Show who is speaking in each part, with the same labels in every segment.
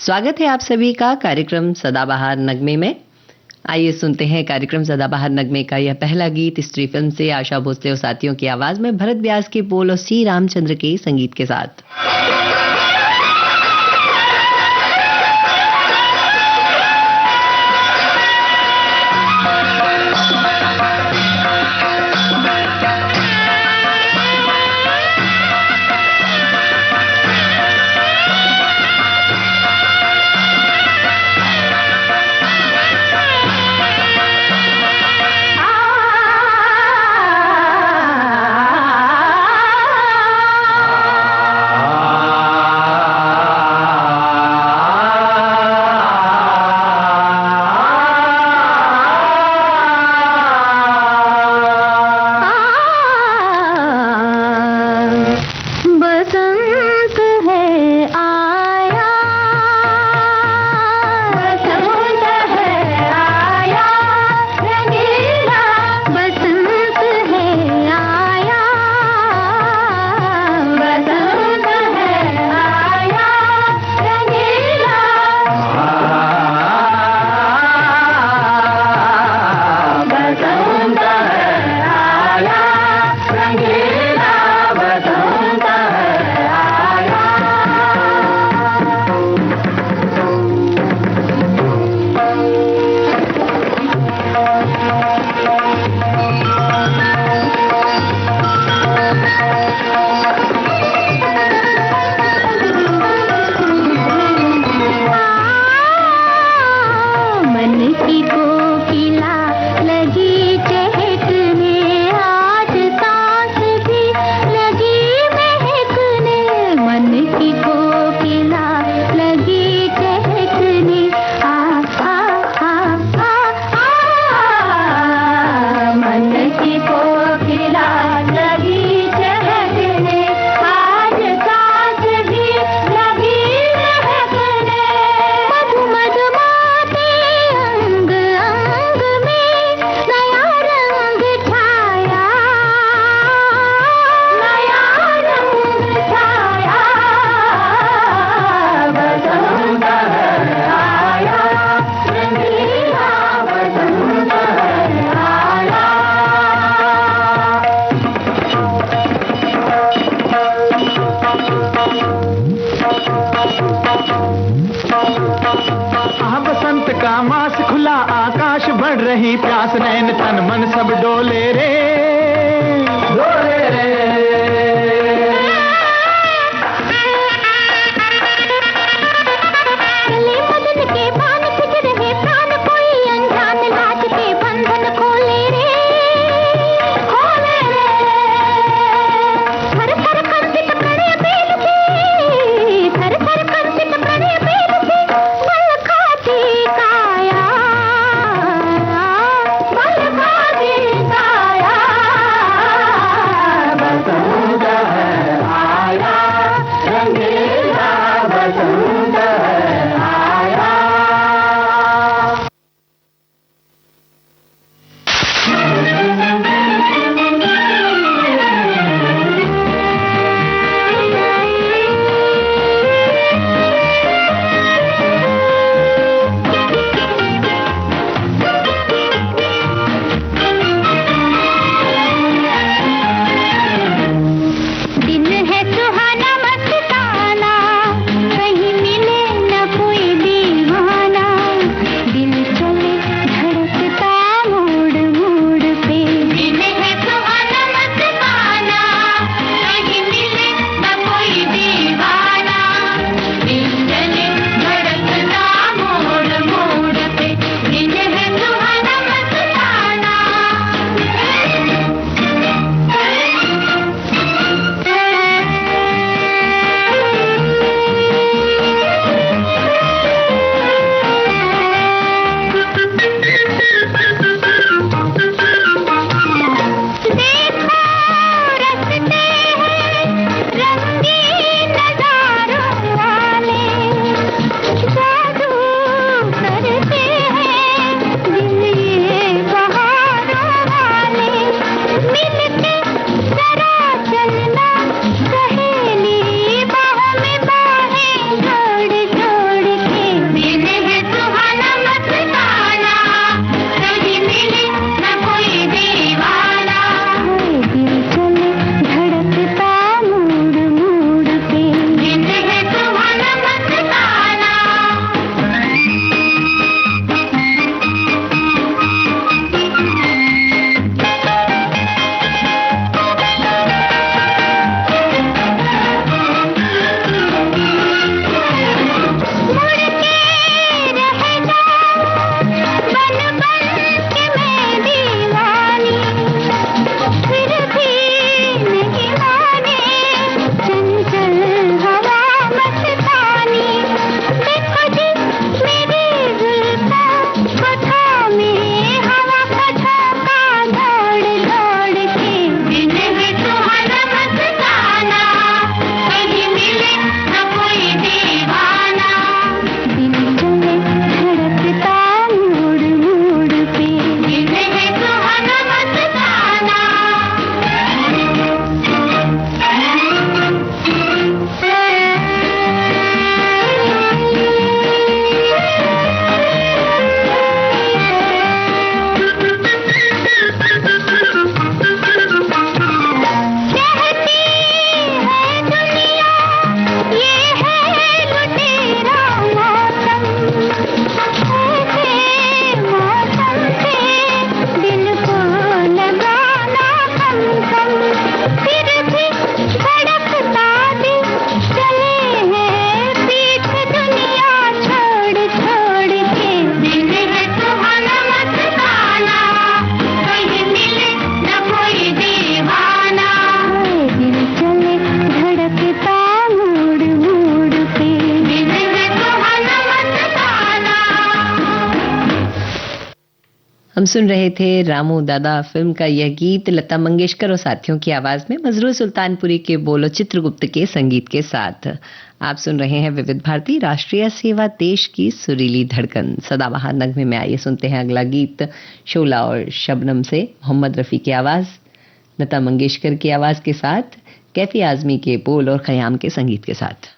Speaker 1: स्वागत है आप सभी का कार्यक्रम सदाबहार नगमे में। आइए सुनते हैं कार्यक्रम सदाबहार नगमे का यह पहला गीत स्त्री फिल्म से आशा भोसले और साथियों की आवाज में भरत व्यास के बोल और सी रामचंद्र के संगीत के साथ।
Speaker 2: काया
Speaker 1: हम सुन रहे थे रामू दादा फिल्म का यह गीत लता मंगेशकर और साथियों की आवाज में, मजरूर सुल्तानपुरी के बोलो चित्रगुप्त के संगीत के साथ। आप सुन रहे हैं विविध भारती राष्ट्रीय सेवा, देश की सुरीली धड़कन। सदाबहार नगमे में आइए सुनते हैं अगला गीत शोला और शबनम से, मोहम्मद रफी की आवाज, लता मंगेशकर की आवाज के साथ, कैफी आजमी के बोल और खयाम के संगीत के साथ।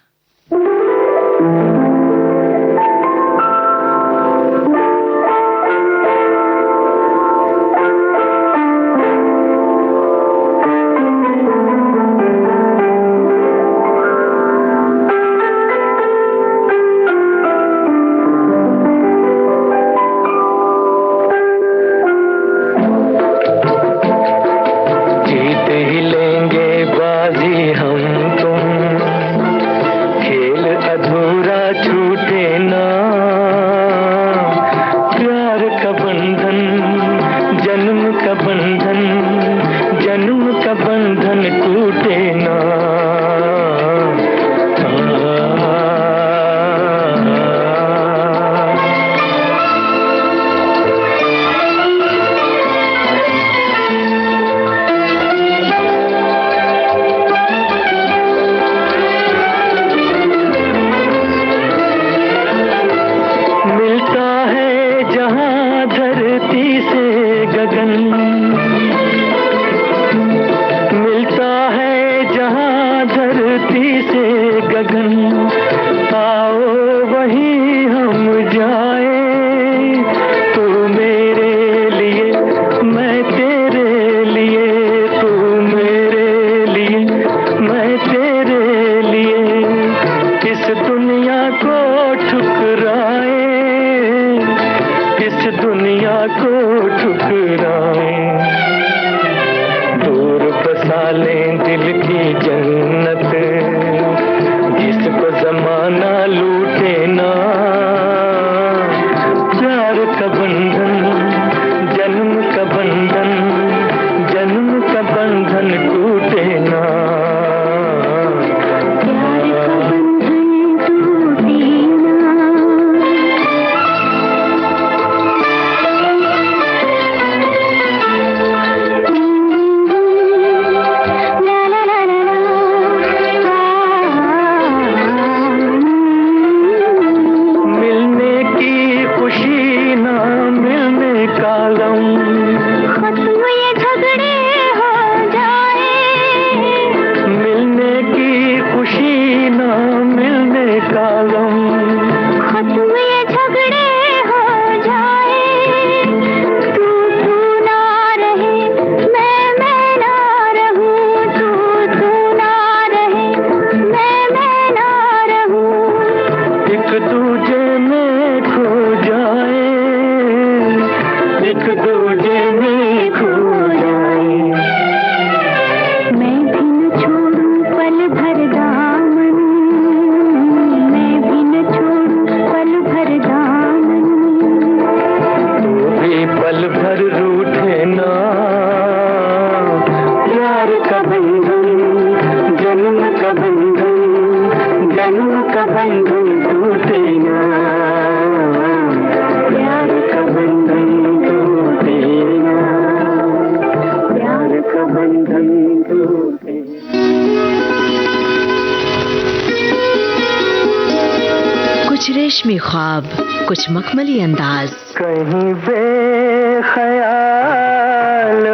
Speaker 2: कुछ रेशमी ख्वाब, कुछ मखमली अंदाज,
Speaker 3: कहीं बेख्याल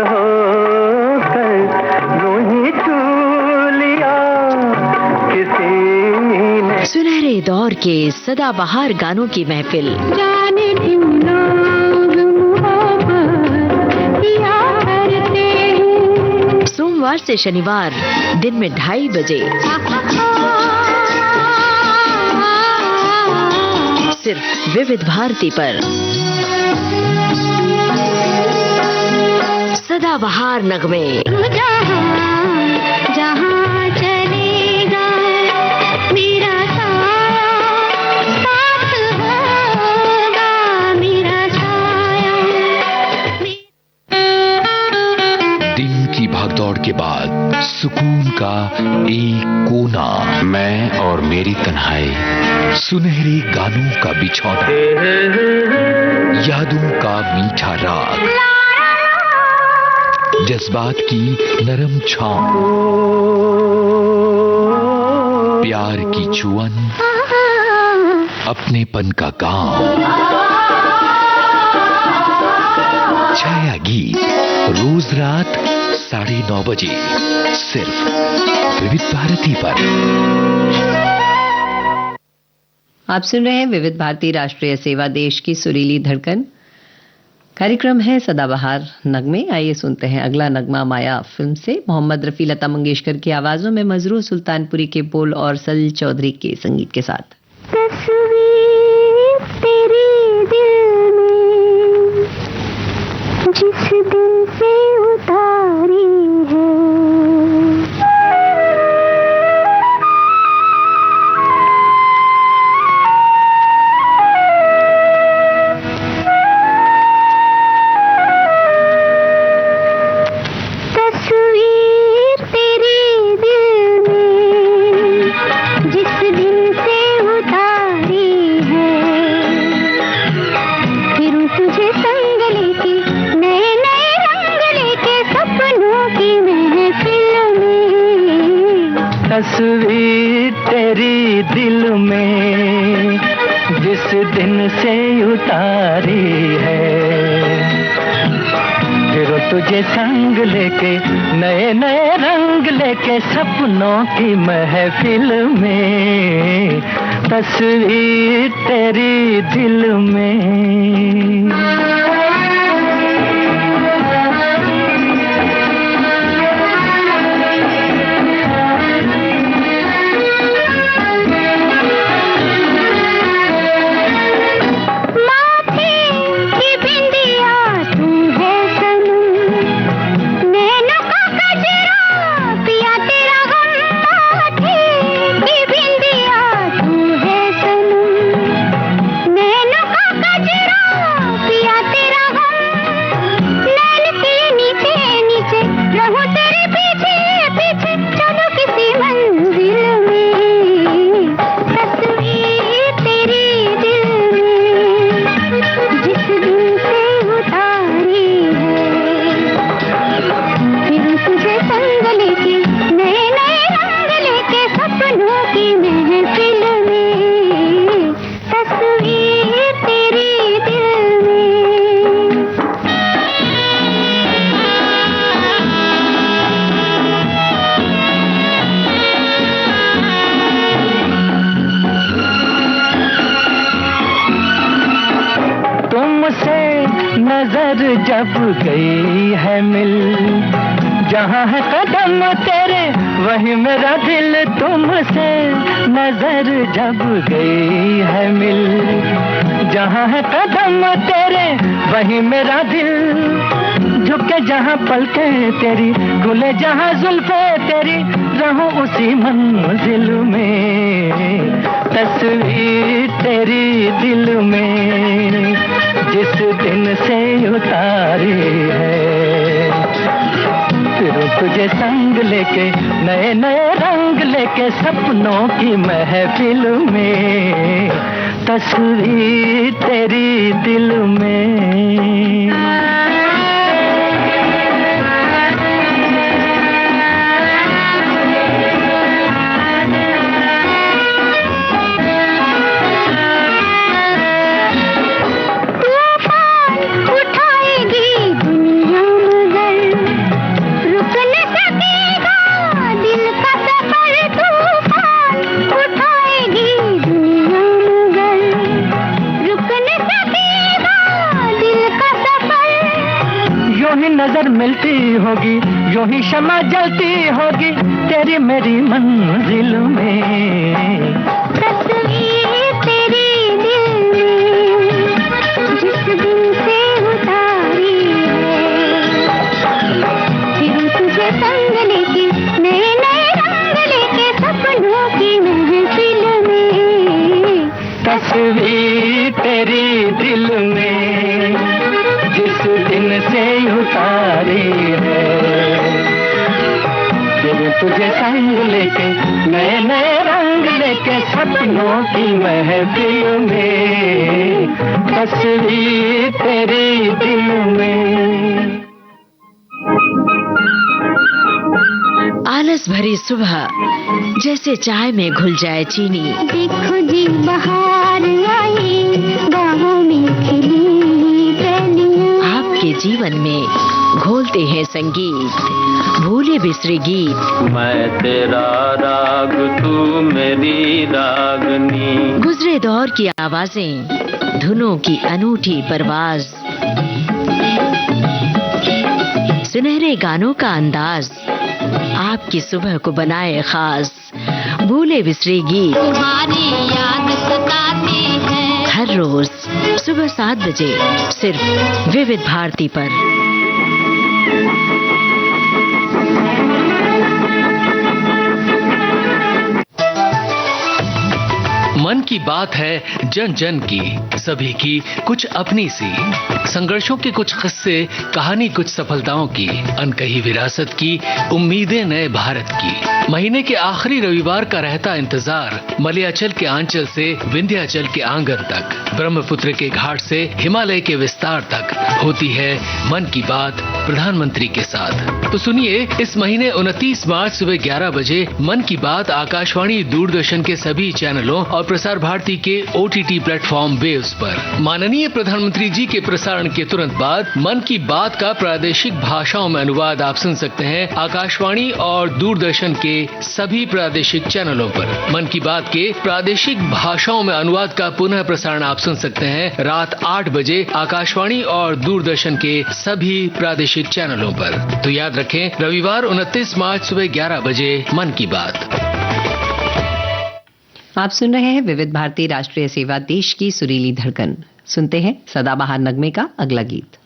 Speaker 3: हो कर यूं ही छू लिया किसी ने।
Speaker 2: सुनहरे दौर के सदाबहार गानों की महफिल,
Speaker 3: जाने क्यों लोग मोहब्बत किया करते हैं।
Speaker 2: सोमवार से शनिवार दिन में 2:30 बजे सिर्फ विविध भारती पर। सदाबहार नगमे,
Speaker 3: जहाँ चलेगा मेरा साथ होगा, मेरा साया।
Speaker 4: दिन की भागदौड़ के बाद सुकून का एक कोना, मैं और मेरी तन्हाई, सुनहरे गानों का बिछौना, यादों का मीठा राग, जज्बात की नरम छाँव, प्यार की छुअन, अपनेपन का काम। छाया गीत रोज रात 9:30 बजे सिर्फ विविध भारती पर।
Speaker 1: आप सुन रहे हैं विविध भारती राष्ट्रीय सेवा, देश की सुरीली धड़कन। कार्यक्रम है सदाबहार नगमे। आइए सुनते हैं अगला नगमा माया फिल्म से। मोहम्मद रफी, लता मंगेशकर की आवाजों में मजरूह सुल्तानपुरी के बोल और सलील चौधरी के संगीत के साथ।
Speaker 3: तस्वीर तेरी दिल में जिस दिन से उतारी है, तस्वीर तेरी दिल में जिस दिन से उतारी है, फिर तुझे संग लेके नए नए रंग लेके सपनों की महफिल में।
Speaker 5: तस्वीर तेरी दिल में जिस दिन से उतारी है, फिर तुझे संग लेके नए नए रंग लेके सपनों की महफिल में। तस्वीर तेरी दिल में। नजर जब गई है मिल, जहाँ है कदम तेरे वही मेरा दिल। तुमसे नजर जब गई है मिल, जहाँ है कदम तेरे वही मेरा दिल। झुके जहाँ पलके तेरी, खुले जहाँ जुल्फे तेरी, रहूं उसी मंजिल में। तस्वीर तेरी दिल में जिस दिन से उतारी है, फिर तुझे संग लेके नए नए रंग लेके सपनों की महफिल में। तस्वीर तेरी दिल में। नजर मिलती होगी यूं ही शमा जलती होगी तेरी मेरी मंजिल में।
Speaker 3: तस्वीर तेरी दिल में जिस दिन से उतारी है, फिर तुझे संग लेके नए नए रंग लेके सपनों की महफिल में।
Speaker 5: तस्वीर तेरी दिल में जिस दिन से उतारी है, फिर तुझे संग लेके नए नए रंग लेके सपनों की महफिल में, तस्वीर तेरी दिल में।
Speaker 2: आलस भरी सुबह जैसे चाय में घुल जाए चीनी।
Speaker 3: देखो जी बहार आई, बाहों में खिली कलियां।
Speaker 2: आपके जीवन में घोलते हैं संगीत, भूले बिसरे गीत।
Speaker 5: मैं तेरा राग, तू मेरी रागनी।
Speaker 2: गुजरे दौर की आवाजें, धुनों की अनूठी परवाज, सुनहरे गानों का अंदाज आपकी सुबह को बनाए खास। भूले बिसरे गीत
Speaker 3: तुम्हारी याद सताती है।
Speaker 2: हर रोज सुबह 7 बजे सिर्फ विविध भारती पर।
Speaker 4: मन की बात है जन जन की, सभी की कुछ अपनी सी, संघर्षों के कुछ किस्से, कहानी कुछ सफलताओं की, अनकही विरासत की, उम्मीदें नए भारत की। महीने के आखिरी रविवार का रहता इंतजार, मलयाचल के आंचल से विंध्याचल के आंगन तक, ब्रह्मपुत्र के घाट से हिमालय के विस्तार तक होती है मन की बात प्रधानमंत्री के साथ। तो सुनिए, इस महीने 29 मार्च सुबह 11 बजे मन की बात आकाशवाणी, दूरदर्शन के सभी चैनलों और प्रसार भारती के OTT प्लेटफॉर्म वेव्स पर। माननीय प्रधानमंत्री जी के प्रसारण के तुरंत बाद मन की बात का प्रादेशिक भाषाओं में अनुवाद आप सुन सकते हैं आकाशवाणी और दूरदर्शन के सभी प्रादेशिक चैनलों पर। मन की बात के प्रादेशिक भाषाओं में अनुवाद का पुनः प्रसारण आप सुन सकते हैं रात 8 बजे आकाशवाणी और दूरदर्शन के सभी प्रादेशिक चैनलों पर। तो याद रखें, रविवार 29 मार्च सुबह 11 बजे मन की बात।
Speaker 1: आप सुन रहे हैं विविध भारती राष्ट्रीय सेवा, देश की सुरीली धड़कन। सुनते हैं सदाबहार नगमे का अगला गीत।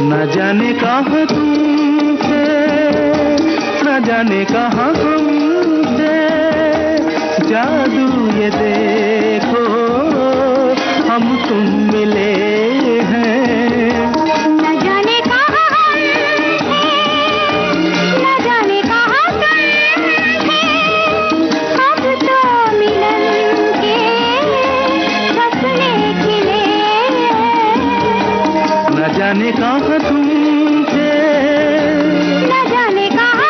Speaker 5: न जाने कहाँ तुमसे, न जाने कहाँ हमसे, जादू ये देखो हम तुम मिले हैं।
Speaker 3: न जाने कहाँ हम थे, न जाने कहाँ तुम थे, अब तो मिलन के फसले खिले।
Speaker 5: न जाने कहाँ तुम थे,
Speaker 3: न जाने कहाँ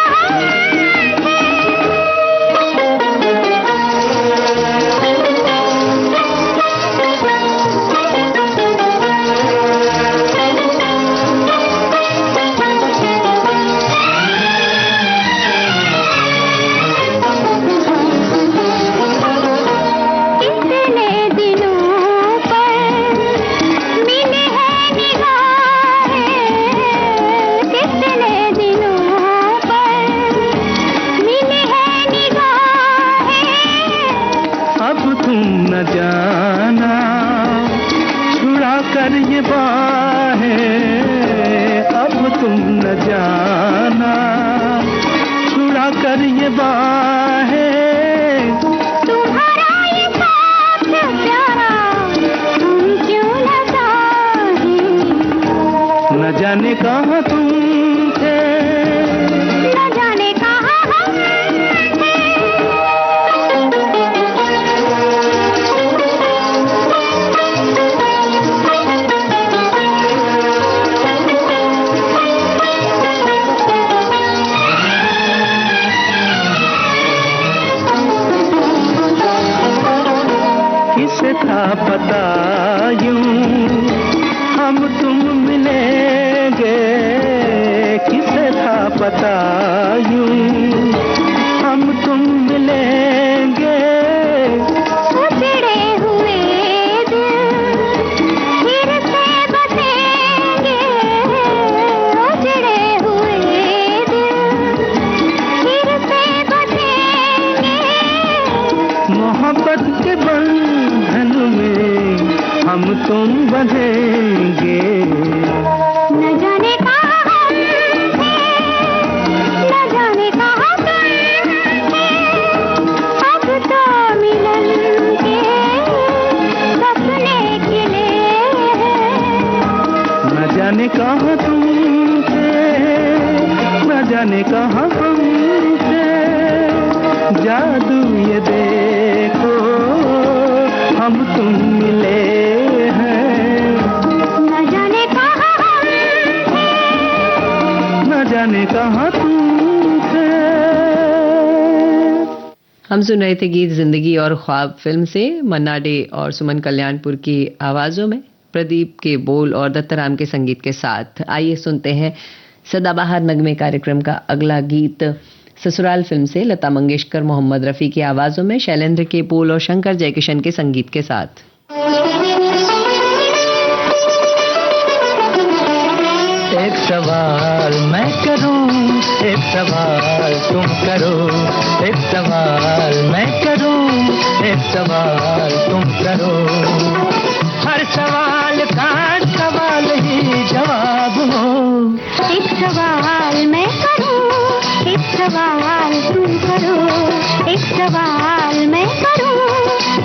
Speaker 5: न जाना छुड़ा कर ये बाहें, अब तुम न जाना छुड़ा कर ये बाहें।
Speaker 3: तुम्हारा ये साथ प्यारा हम क्यों न चाहें।
Speaker 5: न जाने कहाँ तुम थे,
Speaker 3: न जाने कहाँ हम थे।
Speaker 5: किसे था पता यूं हम तुम मिलेंगे, किसे था पता यूं हम तुम मिलेंगे।
Speaker 3: उजड़े हुए दिल फिर से बसेंगे, उजड़े हुए दिल फिर से बसेंगे।
Speaker 5: मोहब्बत के बंधन में हम तुम बंधेंगे।
Speaker 3: न जाने कहाँ हम थे, न जाने कहाँ तुम
Speaker 5: कहाँ तुमसे, न जाने कहाँ हमसे जादू ये देखो हम तुम मिले हैं।
Speaker 3: न जाने कहाँ हमसे,
Speaker 5: न जाने कहाँ तुमसे।
Speaker 1: हम सुन रहे थे गीत जिंदगी और ख्वाब फिल्म से मन्ना डे और सुमन कल्याणपुर की आवाजों में, प्रदीप के बोल और दत्ताराम के संगीत के साथ। आइए सुनते हैं सदाबहार नगमे कार्यक्रम का अगला गीत ससुराल फिल्म से, लता मंगेशकर मोहम्मद रफी की आवाजों में, शैलेंद्र के बोल और शंकर जयकिशन के संगीत के साथ।
Speaker 5: एक सवाल मैं करूं, एक सवाल तुम करो, एक सवाल मैं करूं, एक सवाल तुम करो। हर सवाल का सवाल ही जवाब हो।
Speaker 3: एक सवाल मैं करूं, एक सवाल तुम करो, एक सवाल मैं करूं,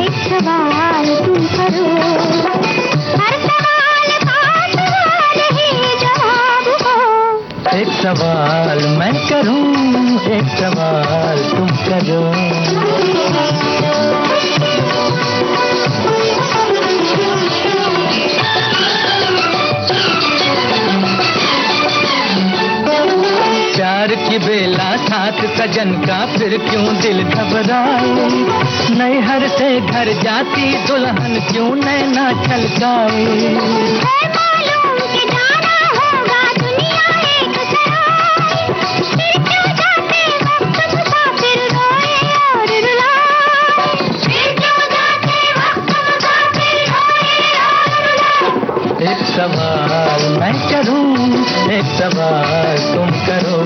Speaker 3: एक सवाल तुम करो। हर सवाल का सवाल ही जवाब हो।
Speaker 5: एक सवाल मैं करूं, एक सवाल तुम करो। प्यार की बेला साथ सजन का फिर क्यों दिल घबराए, नैहर से घर जाती दुल्हन क्यों नैना छलकाए।
Speaker 3: है मालूम कि जाना होगा दुनिया एक सराय, फिर क्यों जाते वक्त मुसाफिर रोए और रुलाए, फिर क्यों जाते वक्त मुसाफिर रोए और रुलाए।
Speaker 5: एक सवाल मैं करूं, एक सवाल तुम करो।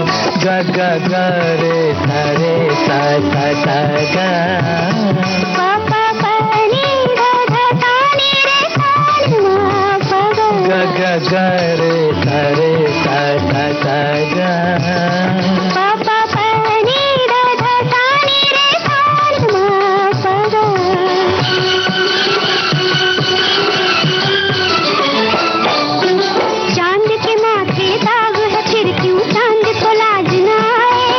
Speaker 5: गा गा गा रे सा रे सा सा सा गा।
Speaker 3: पा पा पा नी धा धा सा नी रे सा मा पा गा।
Speaker 5: गा गा गा रे सा सा सा गा।
Speaker 3: पा पा पा नी धा धा सा नी रे सा मा पा गा। चांद के माथे दाग है फिर क्यों चांद को लाज न आए,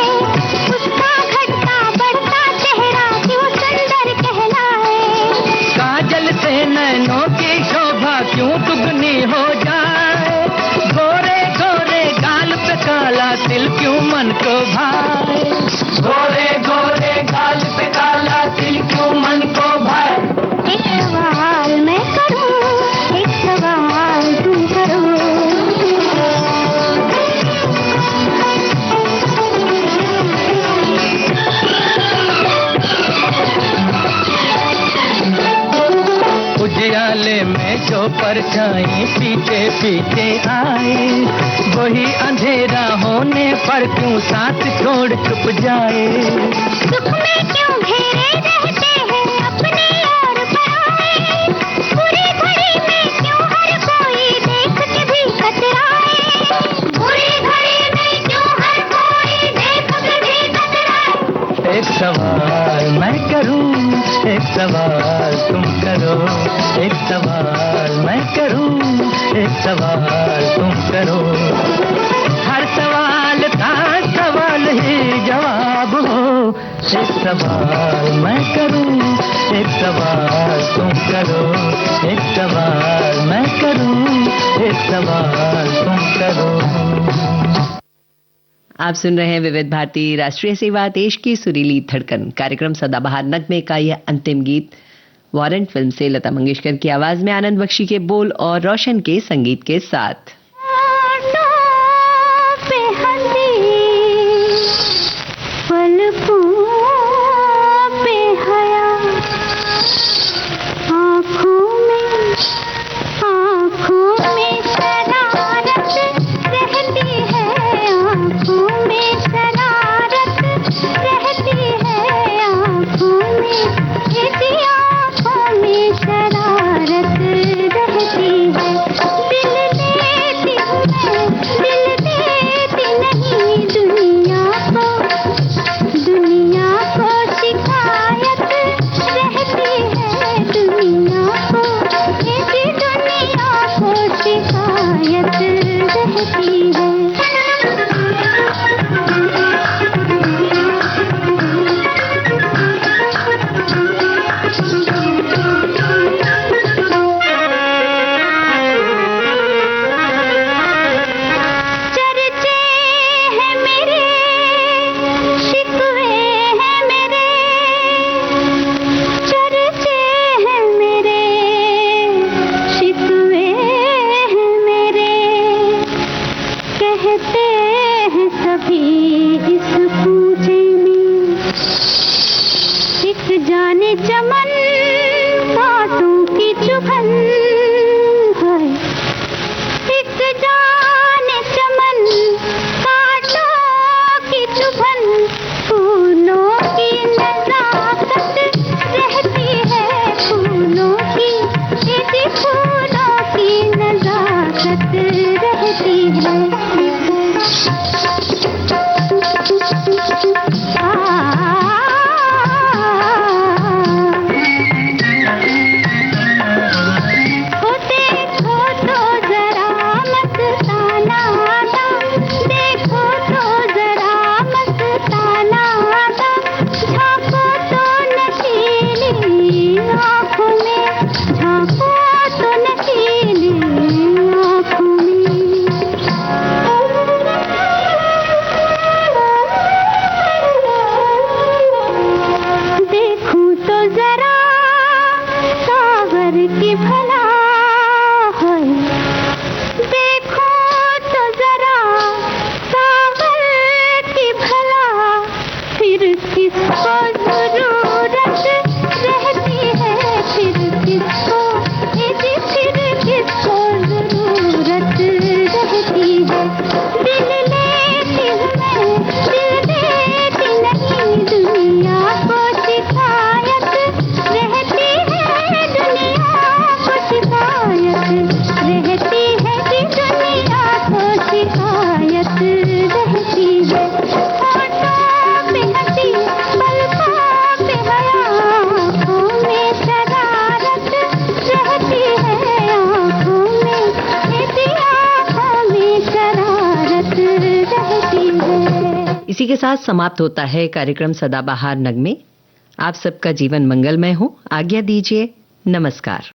Speaker 3: उसका घटता बढ़ता चेहरा क्यों सुंदर कहलाए।
Speaker 5: काजल से नैनों की शोभा क्यों दुगनी हो जाए, गोरे गोरे गाल पे काला तिल क्यों मन को भाए। गोरे गोरे गाल पे काला तिल क्यों मन को भाए।
Speaker 3: एक सवाल मैं करूं, एक सवाल तुम करो।
Speaker 5: उजियाले में जो परछाई पीछे पीछे आए, वही अंधेरा होने पर क्यों साथ छोड़ चुप जाए।
Speaker 3: सुख में क्यों घेरे रहते हैं अपने और पराए, बुरी घड़ी में क्यों हर कोई देख के भी कतराए, बुरी घड़ी में क्यों हर कोई देख के भी कतराए।
Speaker 5: एक सवाल मैं करूं, एक सवाल तुम करो। एक सवाल मैं करूं, एक सवाल तुम करो। हर सवाल का सवाल ही जवाब हो। एक सवाल मैं करूं, एक सवाल तुम करो। एक सवाल मैं करूं, एक सवाल तुम करो।
Speaker 1: आप सुन रहे हैं विविध भारती राष्ट्रीय सेवा, देश की सुरीली धड़कन। कार्यक्रम सदाबहार नगमे का यह अंतिम गीत वारंट फिल्म से, लता मंगेशकर की आवाज में, आनंद बख्शी के बोल और रोशन के संगीत के साथ।
Speaker 3: पे हंसी पलकों पे हया, आँखों में शरारत रहती है, आँखों में शरारत रहती है, आँखों में ऐसी आँखों में शरारत रहती है। दिल ले जाने चमन कांटों की चुभन है, एक जाने चमन कांटों की चुभन, फूलों की नजाकत रहती है, फूलों की यदि फूलों की नजाकत रहती है।
Speaker 1: इसी के साथ समाप्त होता है कार्यक्रम सदाबहार नगमे। आप सबका जीवन मंगलमय हो। आज्ञा दीजिए। नमस्कार।